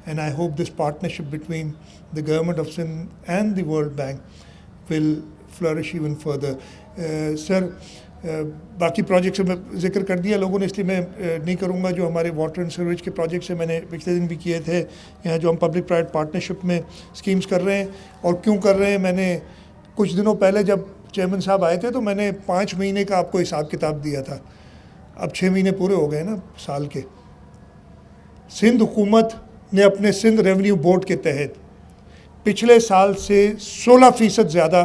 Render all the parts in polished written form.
and I hope this partnership between the government of Sindh and the World Bank will flourish even further. Sir, बाकी projects में जिक्र कर दिया लोगों ने, इसलिए मैं नहीं करूँगा. जो हमारे वाटर एंड सीवरेज के प्रोजेक्ट्स हैं मैंने पिछले दिन भी किए थे. यहाँ जो हम पब्लिक प्राइवेट पार्टनरशिप में स्कीम्स कर रहे हैं और क्यों कर रहे हैं, मैंने कुछ दिनों पहले जब चेयरमैन साहब आए थे तो मैंने 5 महीने का आपको हिसाब किताब दिया था. अब 6 महीने पूरे हो गए ना साल के. सिंध हुकूमत ने अपने सिंध रेवेन्यू बोर्ड के तहत पिछले साल से 16% ज़्यादा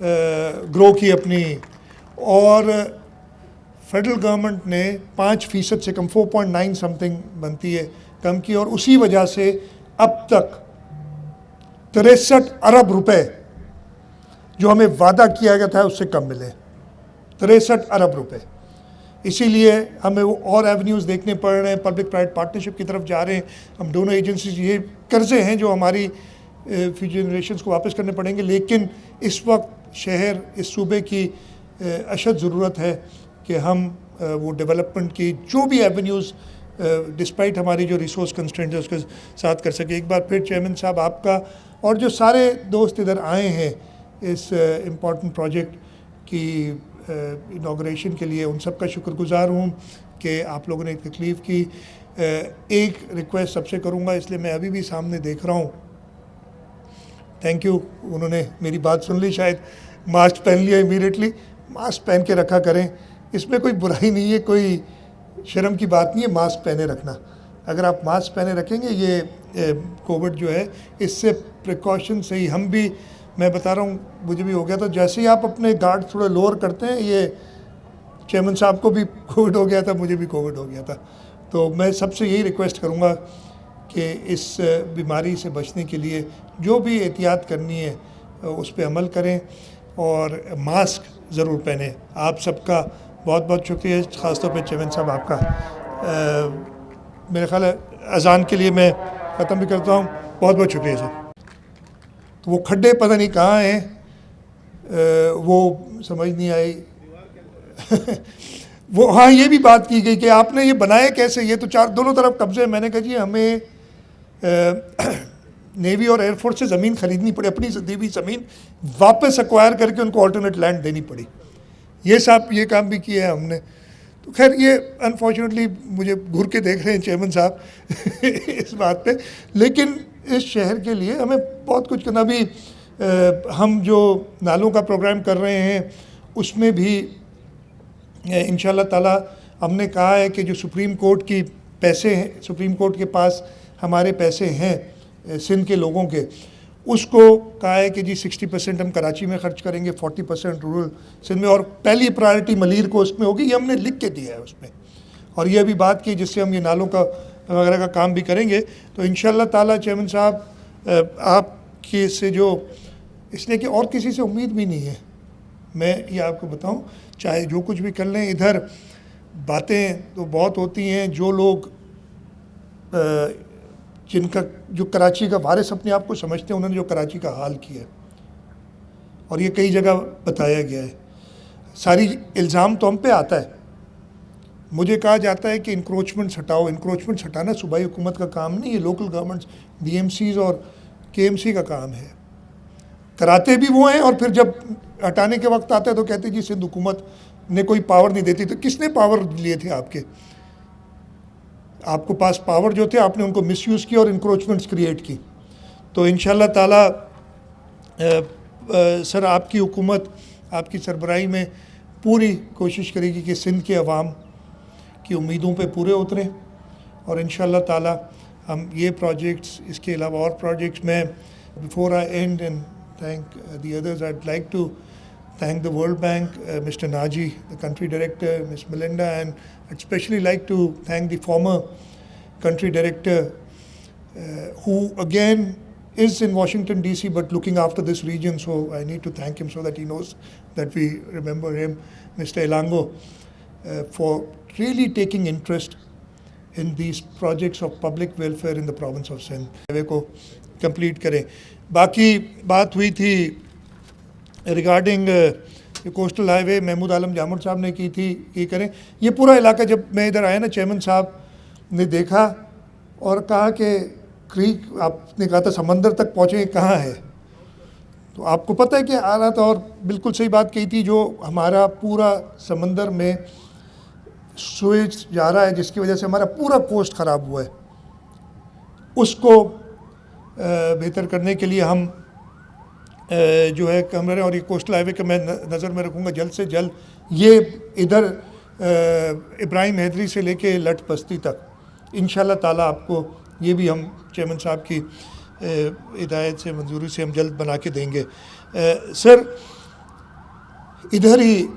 ग्रो की अपनी, और फेडरल गवर्नमेंट ने 5% से कम 4.9 समथिंग बनती है कम की, और उसी वजह से अब तक 63 अरब रुपए जो हमें वादा किया गया था उससे कम मिले. 63 अरब रुपए. इसीलिए हमें वो और एवेन्यूज़ देखने पड़ रहे हैं, पब्लिक प्राइवेट पार्टनरशिप की तरफ जा रहे हैं. हम दोनों एजेंसीज, ये कर्जे हैं जो हमारी फ्यूचर जनरेशन्स को वापस करने पड़ेंगे, लेकिन इस वक्त शहर, इस सूबे की अशद ज़रूरत है कि हम वो डेवलपमेंट की जो भी एवेन्यूज़ डिस्पाइट हमारी जो रिसोर्स कंस्ट्रेंट है उसके साथ कर सके. एक बार फिर चेयरमैन साहब आपका और जो सारे दोस्त इधर आए हैं इस इम्पॉर्टेंट प्रोजेक्ट की इनाग्रेशन के लिए, उन सब का शुक्रगुजार हूँ कि आप लोगों ने तकलीफ़ की. एक रिक्वेस्ट सबसे करूँगा, इसलिए मैं अभी भी सामने देख रहा हूँ. थैंक यू, उन्होंने मेरी बात सुन ली शायद. मास्क पहन लिया इमीडिएटली. मास्क पहन के रखा करें, इसमें कोई बुराई नहीं है, कोई शर्म की बात नहीं है मास्क पहने रखना. अगर आप मास्क पहने रखेंगे, ये कोविड जो है इससे प्रिकॉशन से ही हम भी, मैं बता रहा हूँ मुझे भी हो गया था. जैसे ही आप अपने गार्ड थोड़ा लोअर करते हैं, ये चेयरमैन साहब को भी कोविड हो गया था, मुझे भी कोविड हो गया था. तो मैं सबसे यही रिक्वेस्ट करूँगा कि इस बीमारी से बचने के लिए जो भी एहतियात करनी है उस पर अमल करें और मास्क ज़रूर पहने. आप सबका बहुत बहुत शुक्रिया, ख़ासतौर पे चेयरमैन साहब आपका. मेरे ख्याल है अज़ान के लिए मैं ख़त्म भी करता हूँ. बहुत बहुत शुक्रिया सर. तो वो खड्डे पता नहीं कहाँ हैं, वो समझ नहीं आई. वो हाँ, ये भी बात की गई कि आपने ये बनाए कैसे, ये तो दोनों तरफ कब्जे. मैंने कहा जी हमें नेवी और एयरफोर्स से ज़मीन ख़रीदनी पड़ी, अपनी दी हुई ज़मीन वापस एक्वायर करके उनको ऑल्टरनेट लैंड देनी पड़ी. ये साहब ये काम भी किया है हमने. तो खैर ये अनफॉर्चुनेटली मुझे घूर के देख रहे हैं चेयरमैन साहब इस बात पे, लेकिन इस शहर के लिए हमें बहुत कुछ करना. भी हम जो नालों का प्रोग्राम कर रहे हैं उसमें भी इंशाल्लाह ताला हमने कहा है कि जो सुप्रीम कोर्ट की पैसे हैं, सुप्रीम कोर्ट के पास हमारे पैसे हैं सिंध के लोगों के, उसको कहा है कि जी 60% हम कराची में ख़र्च करेंगे, 40% रूरल सिंध में, और पहली प्रायोरिटी मलीर को उसमें होगी. ये हमने लिख के दिया है उसमें. और ये अभी बात की जिससे हम ये नालों का वगैरह का काम भी करेंगे. तो इंशाल्लाह ताला चेयरमैन साहब आपके से जो, इसलिए कि और किसी से उम्मीद भी नहीं है, मैं ये आपको बताऊं, चाहे जो कुछ भी कर लें. इधर बातें तो बहुत होती हैं, जो लोग जिनका जो कराची का वारिस अपने आप को समझते हैं, उन्होंने जो कराची का हाल किया और ये कई जगह बताया गया है. सारी इल्ज़ाम तो हम पे आता है. मुझे कहा जाता है कि इंक्रोचमेंट्स हटाओ. इंक्रोचमेंट्स हटाना सूबाई हुकूमत का काम नहीं है, लोकल गवर्नमेंट्स, DMCs और KMC का काम है. कराते भी वो हैं और फिर जब हटाने के वक्त आता है तो कहते जी सिंध हुकूमत ने कोई पावर नहीं देती. तो किसने पावर लिए थे आपके? आपको पास पावर जो थे आपने उनको मिसयूज़ किया और इंक्रोचमेंट्स क्रिएट की. तो इंशाल्लाह ताला सर आपकी हुकूमत आपकी सरबराही में पूरी कोशिश करेगी कि सिंध के अवाम की उम्मीदों पे पूरे उतरें, और इंशाल्लाह ताला हम ये प्रोजेक्ट्स, इसके अलावा और प्रोजेक्ट्स में, before I and and thank the others, I'd like to thank the World Bank, Mr. Naji, the country director, Ms. Melinda, and I'd especially like to thank the former country director who again is in Washington DC but looking after this region, so I need to thank him so that he knows that we remember him, Mr. Elango, for really taking interest in these projects of public welfare in the province of Sindh. Highway को complete करें. बाकी बात हुई थी regarding coastal highway, Mahmood Alam जामुर साहब ने की थी, ये करें. ये पूरा इलाका जब मैं इधर आया ना, चेयरमैन साहब ने देखा और कहा कि क्रीक, आपने कहा था समंदर तक पहुँचे, कहाँ है? तो आपको पता है कि आ रहा था, और बिल्कुल सही बात कही थी, जो हमारा पूरा समंदर में सुएज जा रहा है जिसकी वजह से हमारा पूरा कोस्ट ख़राब हुआ है, उसको बेहतर करने के लिए हम जो है कमरे, और ये कोस्टल हाईवे का मैं नज़र में रखूँगा जल्द से जल्द, ये इधर इब्राहिम हैदरी से लेके लट बस्ती तक इंशाल्लाह ताला आपको ये भी हम चेयरमैन साहब की हिदायत से, मंजूरी से हम जल्द बना के देंगे। सर, इधर ही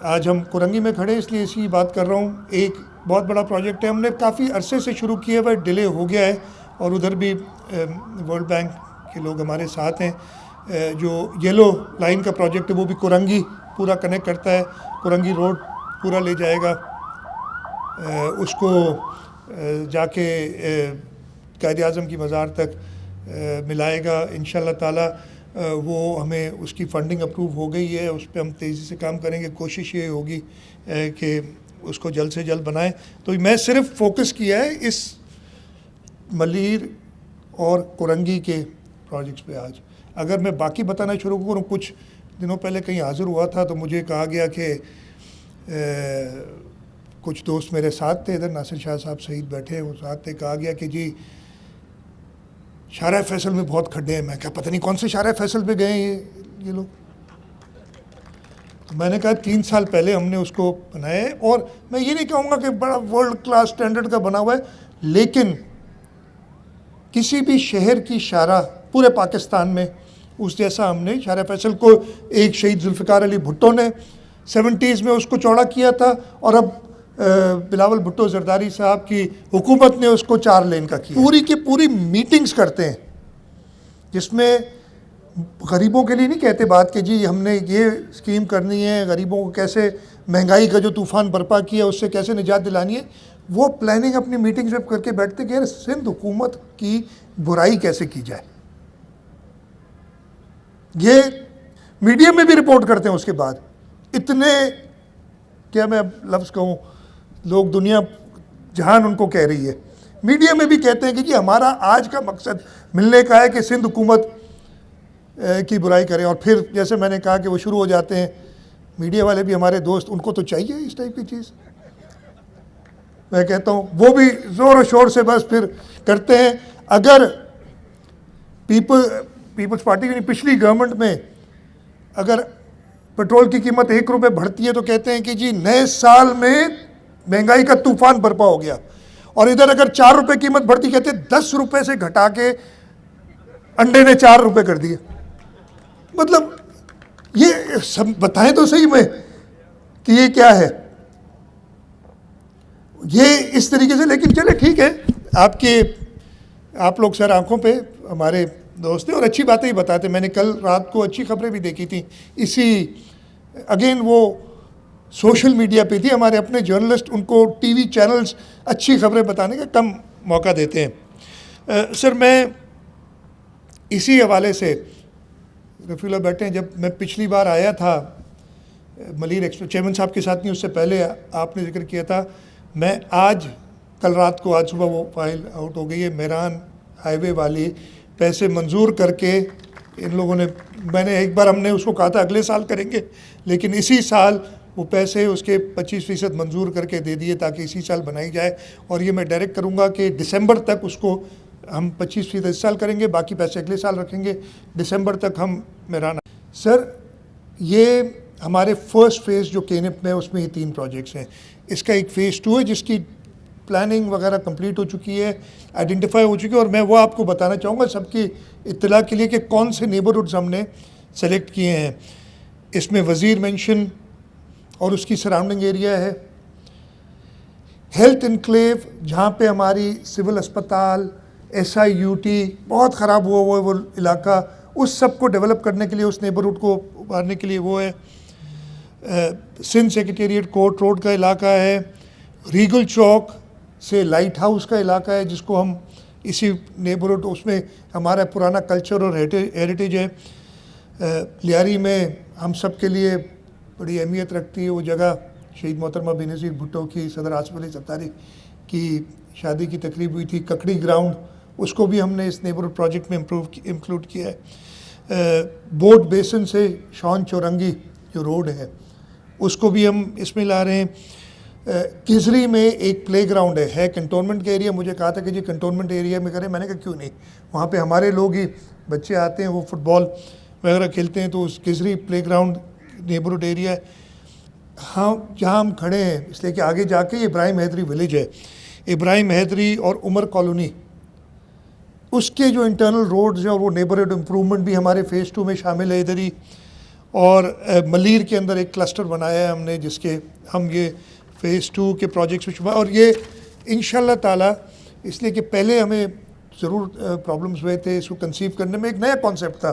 आज हम कुरंगी में खड़े इसलिए इसी बात कर रहा हूँ। एक बहुत बड़ा प्रोजेक्ट है, हमने काफ़ी अरसे से शुरू किया हुआ, डिले हो गया है, और उधर भी वर्ल्ड बैंक के लोग हमारे साथ हैं। जो येलो लाइन का प्रोजेक्ट है वो भी कुरंगी पूरा कनेक्ट करता है, कुरंगी रोड पूरा ले जाएगा, उसको जाके कायद आज़म की मज़ार तक मिलाएगा इंशाल्लाह ताला। वो हमें उसकी फ़ंडिंग अप्रूव हो गई है, उस पर हम तेज़ी से काम करेंगे। कोशिश ये होगी कि उसको जल्द से जल्द बनाएं। तो मैं सिर्फ फोकस किया है इस मलीर और कुरंगी के प्रोजेक्ट्स पे आज। अगर मैं बाकी बताना शुरू करूँ, कुछ दिनों पहले कहीं हाज़िर हुआ था तो मुझे कहा गया कि कुछ दोस्त मेरे साथ थे, इधर नासिर शाह साहब शहीद बैठे वो साथ थे, कहा गया कि जी शारा फैसल में बहुत खड्डे हैं। मैं क्या पता नहीं कौन से शारा फैसल पे गए ये लोग। तो मैंने कहा 3 साल पहले हमने उसको बनाया है, और मैं ये नहीं कहूँगा कि बड़ा वर्ल्ड क्लास स्टैंडर्ड का बना हुआ है, लेकिन किसी भी शहर की शारा पूरे पाकिस्तान में उस जैसा हमने शारा फैसल को, एक शहीद जुल्फ़िकार अली भुट्टो ने 70s में उसको चौड़ा किया था, और अब बिलावल भुट्टो जरदारी साहब की हुकूमत ने उसको 4 लेन का किया। पूरी की पूरी मीटिंग्स करते हैं जिसमें गरीबों के लिए नहीं कहते बात कि जी हमने ये स्कीम करनी है, गरीबों को कैसे महंगाई का जो तूफ़ान बर्पा किया उससे कैसे निजात दिलानी है, वो प्लानिंग अपनी मीटिंग्स में करके बैठते कि यार सिंध हुकूमत की बुराई कैसे की जाए। ये मीडिया में भी रिपोर्ट करते हैं। उसके बाद इतने, क्या मैं लफ्ज़ कहूँ, लोग दुनिया जहान उनको कह रही है, मीडिया में भी कहते हैं कि जी हमारा आज का मकसद मिलने का है कि सिंध हुकूमत की बुराई करें। और फिर जैसे मैंने कहा कि वो शुरू हो जाते हैं, मीडिया वाले भी हमारे दोस्त, उनको तो चाहिए इस टाइप की चीज़। मैं कहता हूँ वो भी ज़ोर और शोर से बस फिर करते हैं। अगर पीपल्स पार्टी की पिछली गवर्नमेंट में अगर पेट्रोल की कीमत 1 रुपये बढ़ती है तो कहते हैं कि जी नए साल में महंगाई का तूफान बर्पा हो गया, और इधर अगर 4 रुपये कीमत बढ़ती कहते हैं 10 रुपये से घटा के अंडे ने 4 रुपये कर दिए। मतलब ये सब बताएं तो सही में कि ये क्या है, ये इस तरीके से। लेकिन चले ठीक है, आप लोग सर आंखों पे हमारे दोस्त हैं और अच्छी बातें ही बताते। मैंने कल रात को अच्छी खबरें भी देखी थी, इसी अगेन वो सोशल मीडिया पे थी, हमारे अपने जर्नलिस्ट, उनको टीवी चैनल्स अच्छी खबरें बताने का कम मौका देते हैं। सर मैं इसी हवाले से, रफ़ीला बैठे हैं, जब मैं पिछली बार आया था मलीर एक्सप्रेस चेयरमैन साहब के साथ, नहीं उससे पहले आपने जिक्र किया था, मैं कल रात को, आज सुबह वो फाइल आउट हो गई है, मेरान हाईवे वाली पैसे मंजूर करके इन लोगों ने, मैंने एक बार हमने उसको कहा था अगले साल करेंगे, लेकिन इसी साल वो पैसे उसके 25% मंजूर करके दे दिए ताकि इसी साल बनाई जाए। और ये मैं डायरेक्ट करूँगा कि दिसंबर तक उसको हम 25% इस साल करेंगे, बाकी पैसे अगले साल रखेंगे, दिसंबर तक हम मेरान। सर ये हमारे फर्स्ट फेज़ जो केनिप में, उसमें ही 3 प्रोजेक्ट्स हैं। इसका एक फ़ेज़ 2 है जिसकी प्लानिंग वगैरह कंप्लीट हो चुकी है, आइडेंटिफाई हो चुकी है, और मैं वो आपको बताना चाहूँगा सबकी इत्तला के लिए कि कौन से नेबरहुड्स हमने सेलेक्ट किए हैं। इसमें वज़ीर मेंशन और उसकी सराउंडिंग एरिया है, हेल्थ इनक्लेव जहाँ पे हमारी सिविल अस्पताल, SIUT बहुत ख़राब हुआ है वो इलाका, उस सब को डेवलप करने के लिए, उस नेबरहुड को उभारने के लिए वो है। सिंध सेक्रेटेरिएट कोर्ट रोड का इलाका है, रीगल चौक से लाइट हाउस का इलाका है जिसको हम इसी नेबरहुड, उसमें हमारा पुराना कल्चर और हेरिटेज है। लियारी में हम सब के लिए बड़ी अहमियत रखती है वो जगह, शहीद मोहतरमा बेनज़ीर भुट्टो की, सदर आसिफ अली ज़रदारी की शादी की तकरीब हुई थी, ककड़ी ग्राउंड, उसको भी हमने इस नेबरहुड प्रोजेक्ट में इंक्लूड किया है। बोट बेसन से शॉन चौरंगी जो रोड है उसको भी हम इसमें ला रहे हैं। किजरी में एक प्लेग्राउंड है कंटोनमेंट का एरिया। मुझे कहा था कि जी कंटोनमेंट एरिया में करें, मैंने कहा क्यों नहीं, वहाँ पे हमारे लोग ही बच्चे आते हैं, वो फुटबॉल वगैरह खेलते हैं, तो उस किजरी प्लेग्राउंड नेबरहुड एरिया है। हाँ, जहाँ हम खड़े हैं इसलिए कि आगे जाके इब्राहिम हैदरी विलेज है, इब्राहिम हैदरी और उमर कॉलोनी, उसके जो इंटरनल रोड्स हैं और वो नेबरहुड इम्प्रूवमेंट भी हमारे फ़ेज़ 2 में शामिल है इधर ही। और मलीर के अंदर एक क्लस्टर बनाया है हमने, जिसके हम ये फ़ेज़ 2 के प्रोजेक्ट्स में शुमार, और ये इंशाल्लाह ताला, इसलिए कि पहले हमें ज़रूर प्रॉब्लम्स हुए थे इसको कंसीव करने में। एक नया कॉन्सेप्ट था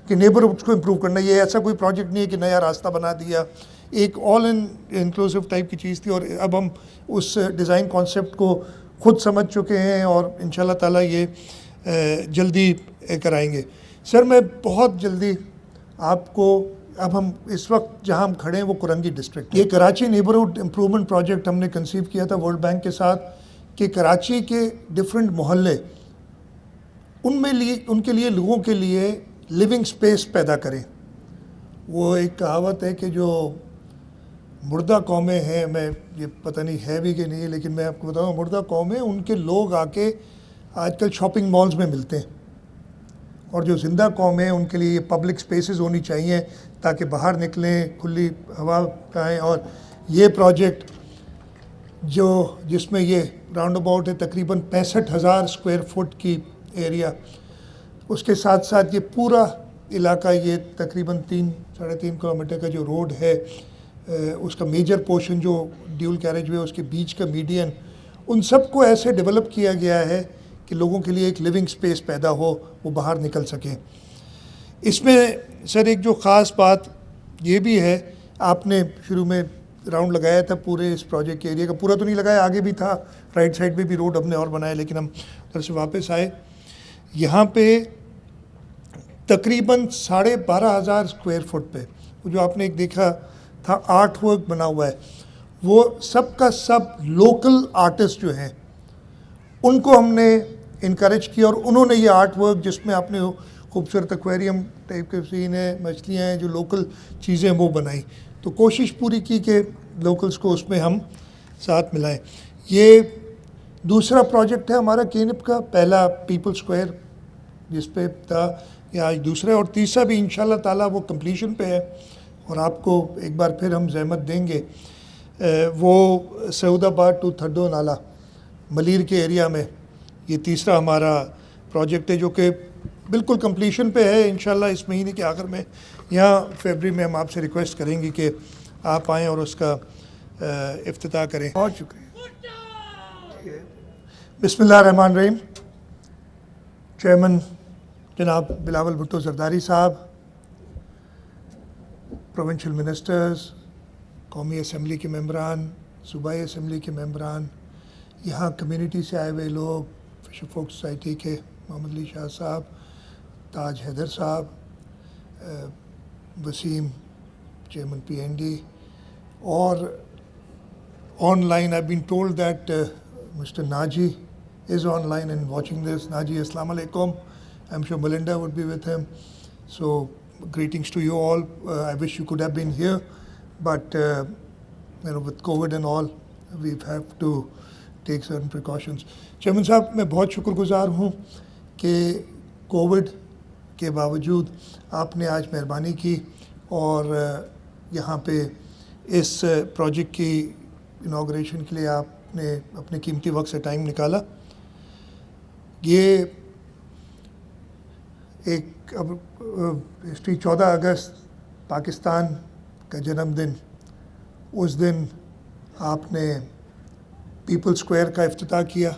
कि नेबरहुड्स को इम्प्रूव करना, ये ऐसा कोई प्रोजेक्ट नहीं है कि नया रास्ता बना दिया, एक ऑल इंक्लूसिव टाइप की चीज़ थी। और अब हम उस डिज़ाइन कॉन्सेप्ट को खुद समझ चुके हैं और इंशाल्लाह ताला ये जल्दी कराएंगे। सर मैं बहुत जल्दी आपको, अब हम इस वक्त जहां हम खड़े हैं वो कुरंगी डिस्ट्रिक्ट, ये कराची नेबरहुड इम्प्रूवमेंट प्रोजेक्ट हमने कंसीव किया था वर्ल्ड बैंक के साथ, कि कराची के डिफरेंट मोहल्ले, उनके लिए लोगों के लिए लिविंग स्पेस पैदा करें। वो एक कहावत है कि जो मुर्दा कौमें हैं, मैं ये पता नहीं है भी कि नहीं, लेकिन मैं आपको बताऊँ, मुर्दा कौमें, उनके लोग आके आजकल शॉपिंग मॉल्स में मिलते हैं, और जो ज़िंदा कौम है उनके लिए ये पब्लिक स्पेसेस होनी चाहिए ताकि बाहर निकलें, खुली हवा खाएँ। और ये प्रोजेक्ट जिसमें ये राउंड अबाउट है तकरीबन 65,000 स्क्वायर फुट की एरिया, उसके साथ साथ ये पूरा इलाका, ये तकरीबन 3-3.5 किलोमीटर का जो रोड है, उसका मेजर पोर्शन जो ड्यूल कैरेज वे, उसके बीच का मीडियन, उन सब को ऐसे डेवलप किया गया है कि लोगों के लिए एक लिविंग स्पेस पैदा हो, वो बाहर निकल सकें। इसमें सर एक जो ख़ास बात ये भी है, आपने शुरू में राउंड लगाया था पूरे इस प्रोजेक्ट के एरिया का, पूरा तो नहीं लगाया, आगे भी था, राइट साइड में भी रोड हमने और बनाया, लेकिन हम उधर से वापस आए। यहाँ पे तकरीबन 12,500 स्क्वायर फुट पे वो जो आपने एक देखा था आर्ट वर्क बना हुआ है, वो सब का सब लोकल आर्टिस्ट जो हैं उनको हमने इनकरेज किया, और उन्होंने ये आर्ट वर्क, जिसमें आपने खूबसूरत एक्वेरियम टाइप के सीन है, मछलियाँ हैं, जो लोकल चीज़ें वो बनाई। तो कोशिश पूरी की कि लोकल्स को उसमें हम साथ मिलाएं। ये दूसरा प्रोजेक्ट है हमारा केनिप का, पहला पीपल स्क्वायर जिस पे था, ये आज दूसरा, और तीसरा भी इंशाल्लाह ताला वो कंप्लीशन पे है, और आपको एक बार फिर हम जहमत देंगे। वो सऊदाबाद टू थड्डो नाला मलीर के एरिया में ये तीसरा हमारा प्रोजेक्ट है, जो कि बिल्कुल कंप्लीशन पे है इंशाल्लाह इस महीने के आखिर में। यहाँ फरवरी में हम आपसे रिक्वेस्ट करेंगे कि आप आएँ और उसका इफ्तिताह करें। बहुत शुक्रिया। बिस्मिल्लाहिर्रहमानिर्रहीम। चेयरमैन जनाब बिलावल भुट्टो जरदारी साहब, प्रोविंशियल मिनिस्टर्स, कौमी असम्बली के मेंबरान, सूबाई असम्बली के मेंबरान, यहाँ कम्युनिटी से आए हुए लोग, फिशर फोक सोसाइटी के मोहम्मद अली शाह साहब, ताज हैदर साहब, वसीम चेयरमैन PND, और online I've been told that Mr. Naji is online and watching this. Naji, Assalamu alaikum. I'm sure Melinda would be with him. So greetings to you all. I wish you could have been here, but with COVID and all, we have to take certain precautions. Chairman साहब, मैं बहुत शुक्रगुजार हूँ कि Covid के बावजूद आपने आज मेहरबानी की और यहाँ पे इस प्रोजेक्ट की इनाग्रेशन के लिए आपने अपने कीमती वक्त से टाइम निकाला। ये एक अब हिस्ट्री 14 अगस्त पाकिस्तान का जन्मदिन, उस दिन आपने पीपल स्क्वायर का इफ्तिताह किया।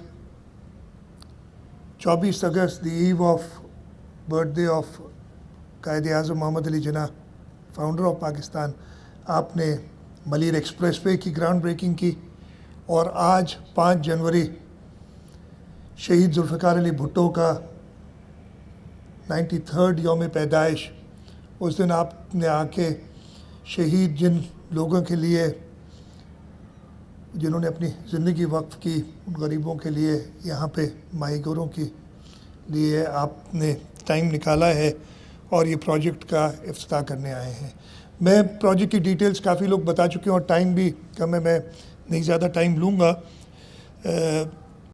24 August the eve of birthday of Quaid-e-Azam Mohammad Ali Jinnah, founder of Pakistan, आपने मलीर एक्सप्रेसवे की ग्राउंड ब्रेकिंग की। और आज 5 जनवरी शहीद जुल्फ़िकार अली भुट्टो का 93rd यौम पैदाइश, उस दिन आपने आके शहीद जिन लोगों के लिए जिन्होंने अपनी ज़िंदगी वक्फ की उन गरीबों के लिए, यहाँ पे माहीगीरों के लिए आपने टाइम निकाला है और ये प्रोजेक्ट का इफ्तिताह करने आए हैं। मैं प्रोजेक्ट की डिटेल्स काफ़ी लोग बता चुके हैं और टाइम भी कम है, मैं नहीं ज़्यादा टाइम लूँगा।